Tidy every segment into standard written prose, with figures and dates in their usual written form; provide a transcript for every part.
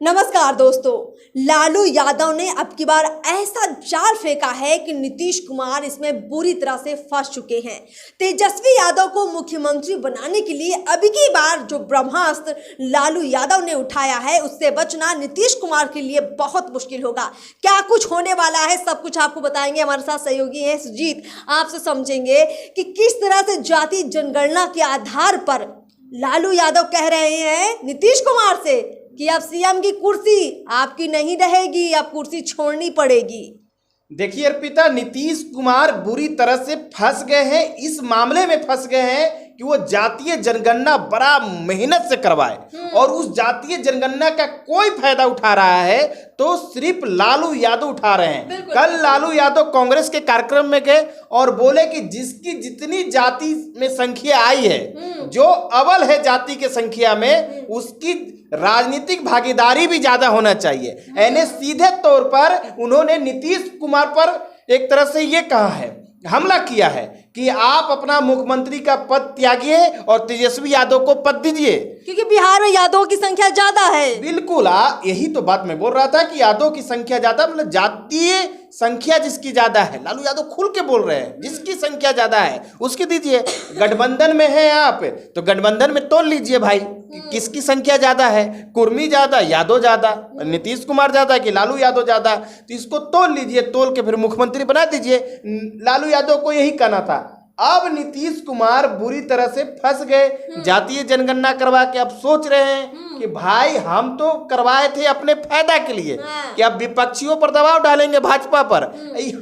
नमस्कार दोस्तों। लालू यादव ने अब की बार ऐसा जाल फेंका है कि नीतीश कुमार इसमें बुरी तरह से फंस चुके हैं। तेजस्वी यादव को मुख्यमंत्री बनाने के लिए अब की बार जो ब्रह्मास्त्र लालू यादव ने उठाया है उससे बचना नीतीश कुमार के लिए बहुत मुश्किल होगा। क्या कुछ होने वाला है सब कुछ आपको बताएंगे। हमारे साथ सहयोगी हैं सुजीत। आपसे समझेंगे कि किस तरह से जाति जनगणना के आधार पर लालू यादव कह रहे हैं नीतीश कुमार से कि अब सीएम की कुर्सी आपकी नहीं रहेगी, अब कुर्सी छोड़नी पड़ेगी। देखिए अर्पिता, नीतीश कुमार बुरी तरह से फंस गए हैं। इस मामले में फंस गए हैं कि वो जातीय जनगणना बड़ा मेहनत से करवाए और उस जातीय जनगणना का कोई फायदा उठा रहा है तो सिर्फ लालू यादव उठा रहे हैं। कल लालू यादव कांग्रेस के कार्यक्रम में गए और बोले कि जिसकी जितनी जाति में संख्या आई है, जो अव्वल है जाति के संख्या में, उसकी राजनीतिक भागीदारी भी ज्यादा होना चाहिए। यानी सीधे तौर पर उन्होंने नीतीश कुमार पर एक तरह से ये कहा है, हमला किया है कि आप अपना मुख्यमंत्री का पद त्यागिए और तेजस्वी यादव को पद दीजिए, क्योंकि बिहार में यादवों की संख्या ज्यादा है। बिल्कुल, यही तो बात मैं बोल रहा था कि यादव की संख्या ज्यादा, मतलब जातीय संख्या जिसकी ज्यादा है, लालू यादव खुल के बोल रहे हैं, जिसकी संख्या ज्यादा है उसकी दीजिए। गठबंधन में है आप तो गठबंधन में तोल लीजिए भाई, किसकी संख्या ज्यादा है, कुर्मी ज्यादा, यादव ज्यादा, नीतीश कुमार ज्यादा कि लालू यादव ज्यादा, तो इसको तोल लीजिए, तोल के फिर मुख्यमंत्री बना दीजिए। लालू यादव को यही कहना था। अब नीतीश कुमार बुरी तरह से फंस गए। जातीय जनगणना करवा के अब सोच रहे हैं कि भाई हम तो करवाए थे अपने फायदा के लिए कि अब विपक्षियों पर दबाव डालेंगे भाजपा पर,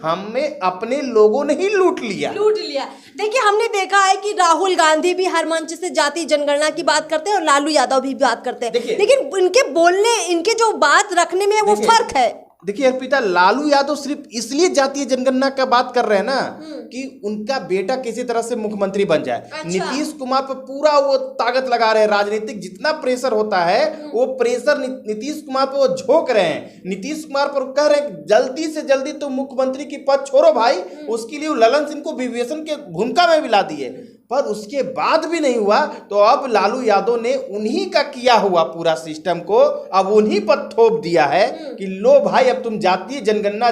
हमें अपने लोगों ने ही लूट लिया। देखिए, हमने देखा है कि राहुल गांधी भी हर मंच से जातीय जनगणना की बात करते हैं और लालू यादव भी बात करते हैं, लेकिन इनके बोलने, इनके जो बात रखने में वो फर्क है। देखिए अर्पिता, लालू यादव सिर्फ इसलिए जातीय जनगणना का बात कर रहे हैं ना कि उनका बेटा किसी तरह से मुख्यमंत्री बन जाए। अच्छा। नीतीश कुमार पर पूरा वो ताकत लगा रहे हैं, राजनीतिक जितना प्रेशर होता है वो प्रेशर नीतीश कुमार पर वो झोंक रहे हैं। नीतीश कुमार पर कह रहे हैं जल्दी से जल्दी तुम मुख्यमंत्री की पद छोड़ो भाई। उसके लिए ललन सिंह को विभीषण के भूमिका में भी ला दिए, पर उसके बाद भी नहीं हुआ तो अब लालू यादव ने उन्हीं का किया हुआ पूरा सिस्टम को अब उन्हीं पर थोप दिया है कि लो भाई, अब तुम जातीय जनगणना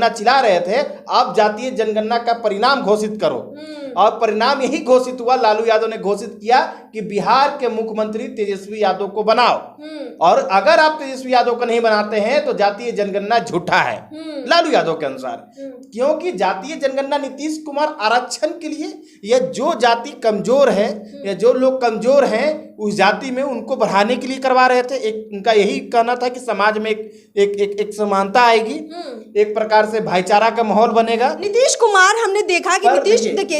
चिल्ला रहे थे, अब जातीय जनगणना का परिणाम घोषित करो। और परिणाम यही घोषित हुआ, लालू यादव ने घोषित किया कि बिहार के मुख्यमंत्री तेजस्वी यादव को बनाओ, और अगर आप तेजस्वी यादव को नहीं बनाते हैं तो जातीय जनगणना झूठा है लालू यादव के अनुसार। क्योंकि जातीय जनगणना नीतीश कुमार आरक्षण के लिए, या जो जाति कमजोर है या जो लोग कमजोर हैं उस जाति में उनको बढ़ाने के लिए करवा रहे थे। एक उनका यही कहना था कि समाज में एक समानता आएगी, एक प्रकार से भाईचारा का माहौल बनेगा। नीतीश कुमार, हमने देखा कि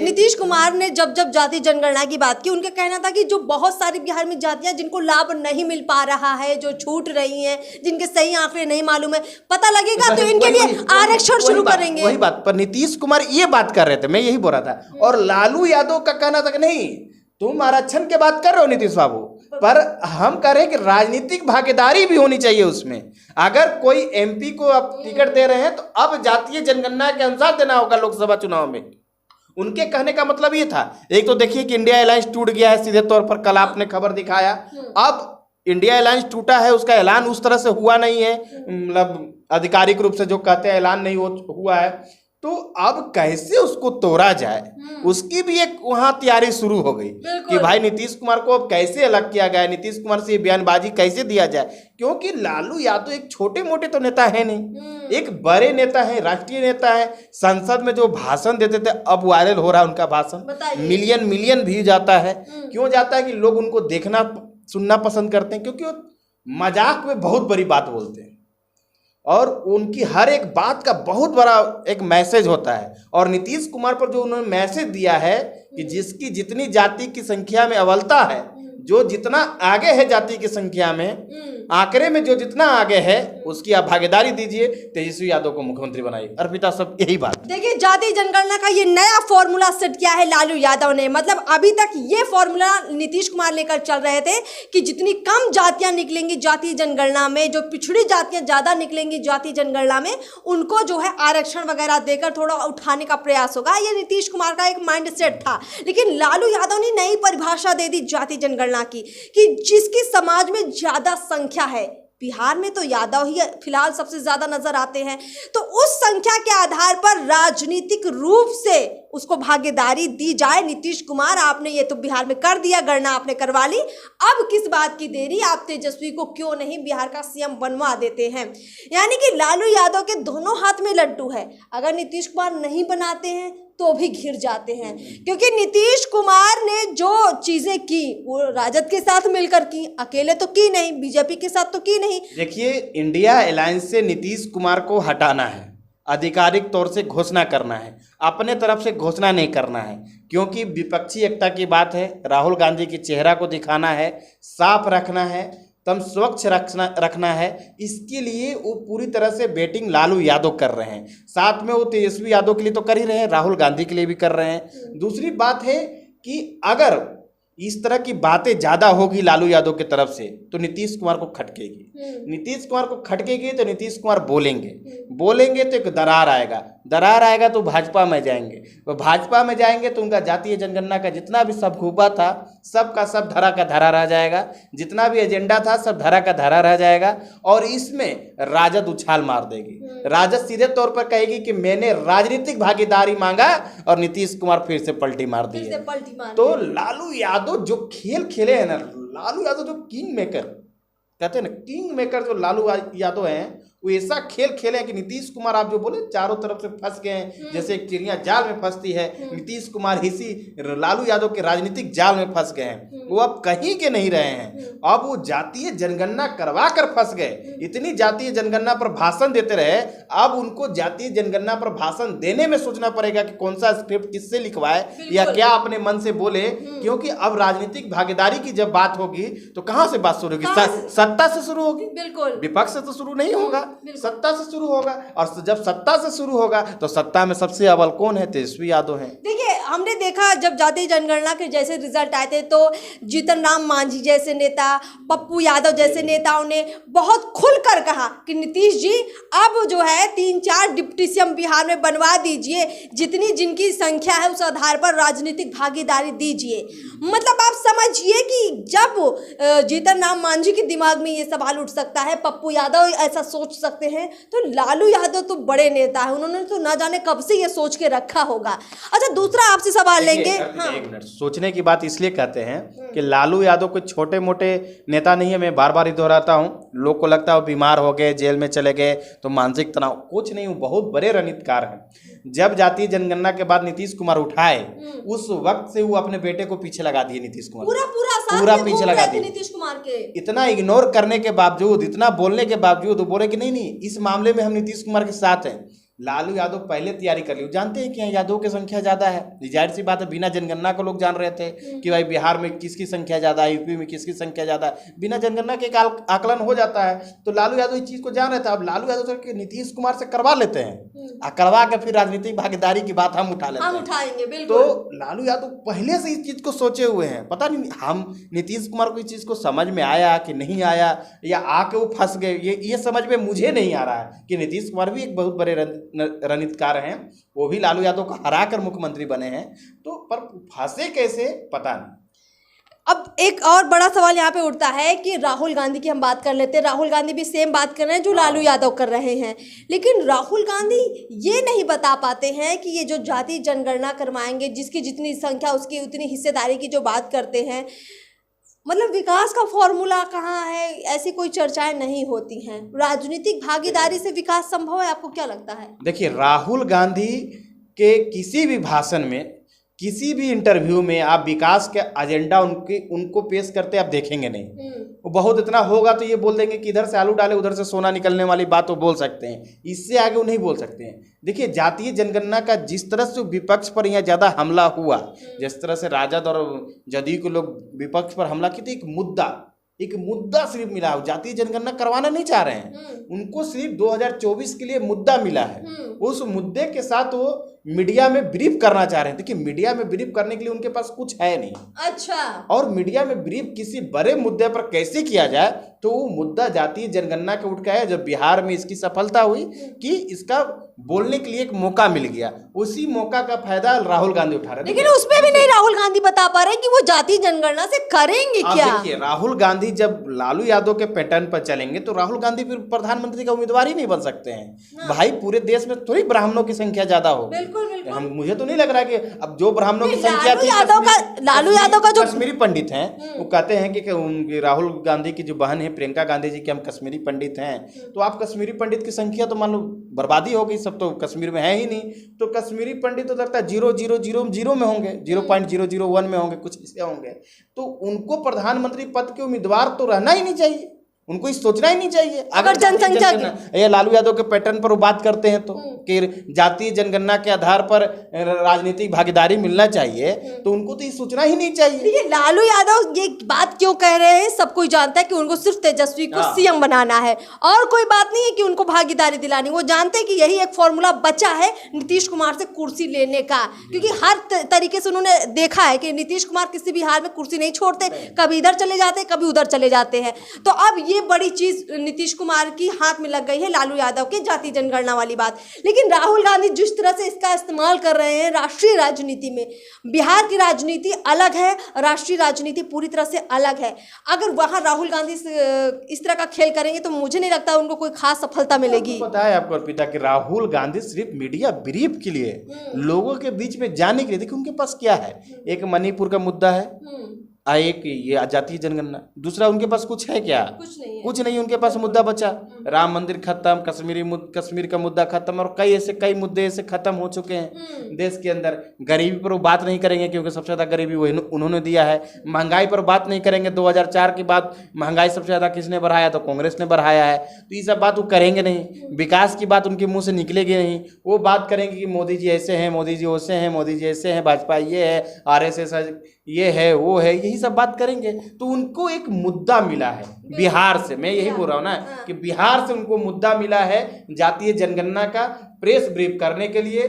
नीतीश कुमार ने जब जाति जनगणना की बात की, उनका कहना था कि जो बहुत सारी बिहार में जातियां जिनको लाभ नहीं मिल पा रहा है, जो छूट रही हैं, जिनके सही आंकड़े नहीं मालूम है, पता लगेगा तो इनके लिए आरक्षण शुरू करेंगे। वही बात पर नीतीश कुमार ये बात कर रहे थे, मैं यही बोल रहा था। और लालू यादव का कहना था कि नहीं, तुम आरक्षण की बात कर रहे हो नीतीश बाबू, पर हम कह रहे हैं कि राजनीतिक भागीदारी भी होनी चाहिए उसमें। अगर कोई एमपी को आप टिकट दे रहे हैं तो अब जातीय जनगणना के अनुसार देना होगा लोकसभा चुनाव में। उनके कहने का मतलब ये था। एक तो देखिए कि इंडिया अलायंस टूट गया है सीधे तौर पर, कल आपने खबर दिखाया। अब इंडिया अलायंस टूटा है, उसका ऐलान उस तरह से हुआ नहीं है, मतलब आधिकारिक रूप से जो कहते हैं ऐलान नहीं हुआ है, तो अब कैसे उसको तोड़ा जाए उसकी भी एक वहां तैयारी शुरू हो गई कि भाई नीतीश कुमार को अब कैसे अलग किया गया, नीतीश कुमार से बयानबाजी कैसे दिया जाए। क्योंकि लालू यादव एक छोटे मोटे तो नेता है नहीं, एक बड़े नेता है, राष्ट्रीय नेता है। संसद में जो भाषण देते थे अब वायरल हो रहा है उनका भाषण, मिलियन व्यूज आता है। क्यों जाता है कि लोग उनको देखना सुनना पसंद करते हैं, क्योंकि वो मजाक में बहुत बड़ी बात बोलते हैं और उनकी हर एक बात का बहुत बड़ा एक मैसेज होता है। और नीतीश कुमार पर जो उन्होंने मैसेज दिया है कि जिसकी जितनी जाति की संख्या में अव्वलता है, जो जितना आगे है जाति की संख्या में, आंकड़े में जो जितना आगे है, उसकी आप भागीदारी दीजिए, तेजस्वी यादव को मुख्यमंत्री बनाइए। अर्पिता, सब यही बात। देखिए, जाति जनगणना का ये नया फॉर्मूला सेट किया है लालू यादव ने। मतलब अभी तक ये फॉर्मूला नीतीश कुमार लेकर चल रहे थे कि जितनी कम जातियां निकलेंगी जातीय जनगणना में, जो पिछड़ी जातियां ज्यादा निकलेंगी जातीय जनगणना में, उनको जो है आरक्षण वगैरह देकर थोड़ा उठाने का प्रयास होगा। ये नीतीश कुमार का एक माइंड सेट था। लेकिन लालू यादव ने नई परिभाषा दे दी जातीय जनगणना की कि जिसकी समाज में ज्यादा संख्या संख्या है, बिहार में तो यादव ही फिलहाल सबसे ज्यादा नजर आते हैं, तो उस संख्या के आधार पर राजनीतिक रूप से उसको भागीदारी दी जाए। नीतीश कुमार, आपने ये तो बिहार में कर दिया, गणना आपने करवा ली, अब किस बात की देरी, आप तेजस्वी को क्यों नहीं बिहार का सीएम बनवा देते हैं। यानी कि लालू यादव के दोनों हाथ में लड्डू है, अगर नीतीश कुमार नहीं बनाते हैं तो भी घिर जाते हैं, क्योंकि नीतीश कुमार ने जो चीजें की वो राजद के साथ मिलकर की, अकेले तो की नहीं, बीजेपी के साथ तो की नहीं। देखिए, इंडिया अलायंस से नीतीश कुमार को हटाना है, आधिकारिक तौर से घोषणा करना है, अपने तरफ से घोषणा नहीं करना है, क्योंकि विपक्षी एकता की बात है, राहुल गांधी के चेहरा को दिखाना है, साफ रखना है, तम स्वच्छ रखना है। इसके लिए वो पूरी तरह से बेटिंग लालू यादव कर रहे हैं, साथ में वो तेजस्वी यादव के लिए तो कर ही रहे हैं, राहुल गांधी के लिए भी कर रहे हैं। दूसरी बात है कि अगर इस तरह की बातें ज़्यादा होगी लालू यादव की तरफ से तो नीतीश कुमार को खटकेगी, नीतीश कुमार को खटकेगी तो नीतीश कुमार बोलेंगे तो एक दरार आएगा तो भाजपा में जाएंगे, वो भाजपा में जाएंगे तो उनका जातीय जनगणना का जितना भी सब खूबा था सब का सब धरा का धरा रह जाएगा, जितना भी एजेंडा था सब धरा का धरा रह जाएगा, और इसमें राजद उछाल मार देगी। राजद सीधे तौर पर कहेगी कि मैंने राजनीतिक भागीदारी मांगा और नीतीश कुमार फिर से पलटी मार दी है। तो लालू यादव जो खेल खेले हैं ना, लालू यादव जो किंग मेकर कहते हैं ना, किंग मेकर जो लालू यादव हैं, वो ऐसा खेल खेले हैं कि नीतीश कुमार, आप जो बोले चारों तरफ से फंस गए हैं, जैसे एक चिड़िया जाल में फंसती है, नीतीश कुमार इसी लालू यादव के राजनीतिक जाल में फंस गए हैं। वो अब कहीं के नहीं रहे हैं, अब वो जातीय जनगणना करवा कर फंस गए। इतनी जातीय जनगणना पर भाषण देते रहे, अब उनको जातीय जनगणना पर भाषण देने में सोचना पड़ेगा कि कौन सा स्क्रिप्ट किससे लिखवाए या क्या अपने मन से बोले, क्योंकि अब राजनीतिक भागीदारी की जब बात होगी तो कहाँ से बात शुरू होगी? सत्ता से शुरू होगी, बिल्कुल, विपक्ष से तो शुरू नहीं होगा, सत्ता से शुरू होगा, और जब सत्ता से शुरू होगा तो सत्ता में सबसे अव्वल कौन है? तेजस्वी यादव है। देखिए, हमने देखा जब जातीय जनगणना के जैसे रिजल्ट आए थे तो जीतन राम मांझी जैसे नेता, पप्पू यादव जैसे नेताओं ने बहुत खुलकर कहा कि नीतीश जी अब जो है 3-4 डिप्टी सीएम बिहार में बनवा दीजिए, जितनी जिनकी संख्या है उस आधार पर राजनीतिक भागीदारी दीजिए। मतलब आप समझिए कि जब जीतन राम मांझी के दिमाग में ये सवाल उठ सकता है, पप्पू यादव ऐसा सोच सकते हैं, तो लालू यादव तो बड़े नेता है, उन्होंने तो ना जाने कब से ये सोच के रखा होगा। अच्छा, दूसरा आपसे सवाल लेंगे। एक मिनट, सोचने की बात इसलिए कहते हैं कि लालू यादव कोई छोटे मोटे नेता नहीं है। मैं बार बार दोहराता हूँ, लोग को लगता है वो बीमार हो गए, जेल में चले गए तो मानसिक तनाव, कुछ नहीं, वो बहुत बड़े रणनीतिकार हैं। जब जातीय जनगणना के बाद नीतीश कुमार उठाए, उस वक्त से वो अपने बेटे को पीछे लगा दिए, नीतीश कुमार पूरा पीछे लगा दिए नीतीश कुमार के। इतना इग्नोर करने के बावजूद, इतना बोलने के बावजूद वो बोले कि नहीं, इस मामले में हम नीतीश कुमार के साथ हैं। लालू यादव पहले तैयारी कर ली, जानते हैं कि यादव की संख्या ज़्यादा है, जाहिर सी बात है, बिना जनगणना को लोग जान रहे थे कि भाई बिहार में किसकी संख्या ज़्यादा है, यूपी में किसकी संख्या ज़्यादा है, बिना जनगणना के आकलन हो जाता है। तो लालू यादव इस चीज़ को जान रहे थे। अब लालू यादव से नीतीश कुमार से करवा लेते हैं, करवा के फिर राजनीतिक भागीदारी की बात हम उठा लेते हैं, उठाएंगे बिल्कुल। तो लालू यादव पहले से इस चीज़ को सोचे हुए हैं। पता नहीं हम नीतीश कुमार को इस चीज़ को समझ में आया कि नहीं आया, या आके वो फंस गए, ये समझ में मुझे नहीं आ रहा है कि नीतीश कुमार भी एक बहुत बड़े रणनीतिकार हैं, वो भी लालू यादव को हराकर मुख्यमंत्री बने हैं, तो पर फंसे कैसे पता नहीं। अब एक और बड़ा सवाल यहाँ पे उठता है कि राहुल गांधी की हम बात कर लेते हैं। राहुल गांधी भी सेम बात कर रहे हैं जो लालू यादव कर रहे हैं, लेकिन राहुल गांधी ये नहीं बता पाते हैं कि ये जो जातीय जनगणना करवाएंगे, जिसकी जितनी संख्या उसकी उतनी हिस्सेदारी की जो बात करते हैं, मतलब विकास का फॉर्मूला कहाँ है, ऐसी कोई चर्चाएं नहीं होती हैं। राजनीतिक भागीदारी से विकास संभव है, आपको क्या लगता है? देखिए, राहुल गांधी के किसी भी भाषण में, किसी भी इंटरव्यू में आप विकास के एजेंडा उनको पेश करते आप देखेंगे नहीं। वो बहुत इतना होगा तो ये बोल देंगे कि इधर से आलू डाले उधर से सोना निकलने वाली बात वो बोल सकते हैं, इससे आगे वो नहीं बोल सकते हैं। देखिए, जातीय जनगणना का जिस तरह से विपक्ष पर यहाँ ज़्यादा हमला हुआ, जिस तरह से राजद और जदयू के लोग विपक्ष पर हमला किए, तो एक मुद्दा सिर्फ मिला है। जातीय जनगणना करवाना नहीं चाह रहे हैं, उनको सिर्फ 2024 के लिए मुद्दा मिला है। उस मुद्दे के साथ वो मीडिया में ब्रीफ करना चाह रहे हैं। देखिए, मीडिया में ब्रीफ करने के लिए उनके पास कुछ है नहीं। अच्छा। और मीडिया में ब्रीफ किसी बड़े मुद्दे पर कैसे किया जाए, तो वो मुद्दा जातीय जनगणना के उठ के आया। जब बिहार में इसकी सफलता हुई कि इसका बोलने के लिए एक मौका मिल गया, उसी मौका का फायदा राहुल गांधी उठा रहे हैं। लेकिन उसमें भी नहीं राहुल गांधी बता पा रहे कि वो जातीय जनगणना से करेंगे क्या। देखिए, राहुल गांधी जब लालू यादव के पैटर्न पर चलेंगे तो राहुल गांधी फिर प्रधानमंत्री का उम्मीदवार ही नहीं बन सकते हैं। भाई, पूरे देश में थोड़ी ब्राह्मणों की संख्या ज्यादा हो। बिल्कुल बिल्कुल। हम मुझे तो नहीं लग रहा कि अब जो ब्राह्मणों की संख्या थी, लालू यादव का जो कश्मीरी पंडित हैं, वो कहते हैं कि राहुल गांधी की जो बहन है प्रियंका गांधी जी की, हम कश्मीरी पंडित हैं। तो आप कश्मीरी पंडित की संख्या तो मान लो बर्बादी हो गई, सब तो कश्मीर में है ही नहीं। तो कश्मीरी पंडित तो लगता है 0.000 में होंगे, 0.001 में होंगे, कुछ ऐसे होंगे। तो उनको प्रधानमंत्री पद के उम्मीदवार तो रहना ही नहीं चाहिए, उनको इस सोचना ही नहीं चाहिए। अगर जनसंख्या ये लालू यादव के पैटर्न पर वो बात करते हैं तो कि जातीय जनगणना के आधार पर राजनीतिक भागीदारी मिलना चाहिए, तो उनको तो ये सोचना ही नहीं चाहिए। देखिए, लालू यादव ये बात क्यों कह रहे हैं, सब कोई जानता है कि उनको सिर्फ तेजस्वी को सीएम बनाना है, और कोई बात नहीं है कि उनको भागीदारी दिलानी। वो जानते हैं कि यही एक फॉर्मूला बचा है नीतीश कुमार से कुर्सी लेने का, क्योंकि हर तरीके से उन्होंने देखा है कि नीतीश कुमार किसी भी हाल में कुर्सी नहीं छोड़ते, कभी इधर चले जाते हैं, कभी उधर चले जाते हैं। तो अब ये बड़ी चीज नीतीश कुमार की हाथ में लग गई है, लालू यादव के जातीय जनगणना वाली बात। लेकिन राहुल गांधी जिस तरह से इसका इस्तेमाल कर रहे हैं राष्ट्रीय राजनीति में, बिहार की राजनीति अलग है, राष्ट्रीय राजनीति पूरी तरह से अलग है। अगर वहां राहुल गांधी इस तरह का खेल करेंगे तो मुझे नहीं लगता उनको कोई खास सफलता मिलेगी। पता है आपको अर्पिता कि राहुल गांधी सिर्फ मीडिया ब्रीफ के लिए, लोगों के बीच में जाने के लिए, देखिए उनके पास क्या है, एक मणिपुर का मुद्दा है, एक ये जातीय जनगणना, दूसरा उनके पास कुछ है क्या? कुछ नहीं उनके पास मुद्दा बचा। राम मंदिर खत्म, कश्मीर का मुद्दा खत्म, और कई मुद्दे ऐसे खत्म हो चुके हैं देश के अंदर। गरीबी पर वो बात नहीं करेंगे क्योंकि सबसे ज्यादा गरीबी वो उन्होंने दिया है। महंगाई पर बात नहीं करेंगे, 2004 के बाद महंगाई सबसे ज्यादा किसने बढ़ाया, तो कांग्रेस ने बढ़ाया है। तो ये सब बात वो करेंगे नहीं। विकास की बात उनके मुंह से निकलेगी नहीं। वो बात करेंगे कि मोदी जी ऐसे हैं, मोदी जी वैसे हैं, मोदी जी ऐसे हैं, भाजपा ये है, RSS ये है, वो है, यही सब बात करेंगे। तो उनको एक मुद्दा मिला है बिहार से, मैं यही बोल रहा हूँ ना कि बिहार से उनको मुद्दा मिला है जातीय जनगणना का, प्रेस ब्रीफ करने के लिए,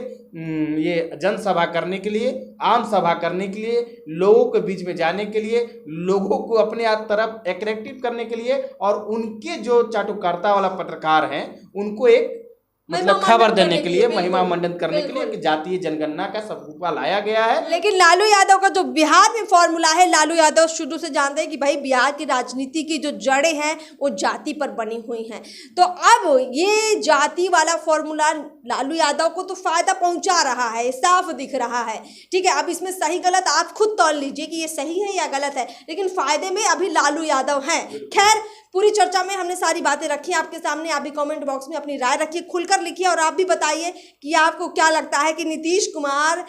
ये जनसभा करने के लिए, आम सभा करने के लिए, लोगों के बीच में जाने के लिए, लोगों को अपने तरफ अट्रैक्टिव करने के लिए, और उनके जो चाटुकारिता वाला पत्रकार हैं उनको एक मतलब खबर देने के लिए, महिमा मंडन करने के लिए कि जातीय जनगणना का सबूत लाया गया है। लेकिन लालू यादव का जो बिहार में फॉर्मूला है, लालू यादव शुरू से जानते हैं कि भाई बिहार की राजनीति की जो जड़ें हैं वो जाति पर बनी हुई हैं। तो अब ये जाति वाला फॉर्मूला लालू यादव को तो फायदा पहुंचा रहा है, साफ दिख रहा है। ठीक है, अब इसमें सही गलत आप खुद तौल लीजिए कि ये सही है या गलत है, लेकिन फायदे में अभी लालू यादव हैं। खैर, पूरी चर्चा में हमने सारी बातें रखी आपके सामने। आप भी कमेंट बॉक्स में अपनी राय रखिए, खुलकर लिखिए, और आप भी बताइए कि आपको क्या लगता है कि नीतीश कुमार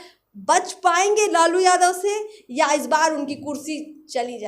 बच पाएंगे लालू यादव से, या इस बार उनकी कुर्सी चली जाए।